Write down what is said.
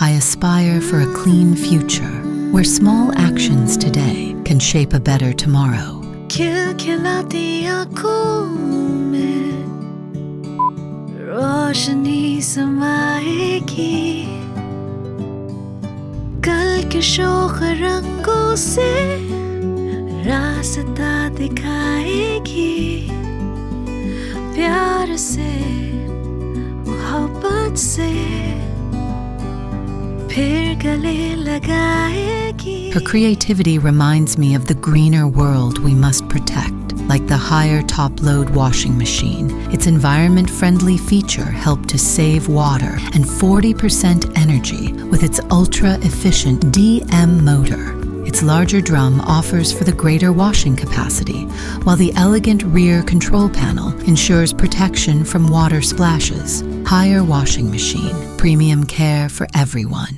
I aspire for a clean future where small actions today can shape a better tomorrow. खिलखिलाती आँखों में रोशनी समाएगी, कल के शोख रंगों से रास्ता दिखाएगी, प्यार से मोहब्बत से फिर गले लगाएगी. Her creativity reminds me of the greener world we must protect, like the higher top-load washing machine. Its environment-friendly feature helped to save water and 40% energy with its ultra-efficient DM motor. Its larger drum offers for the greater washing capacity, while the elegant rear control panel ensures protection from water splashes. Haier washing machine, premium care for everyone.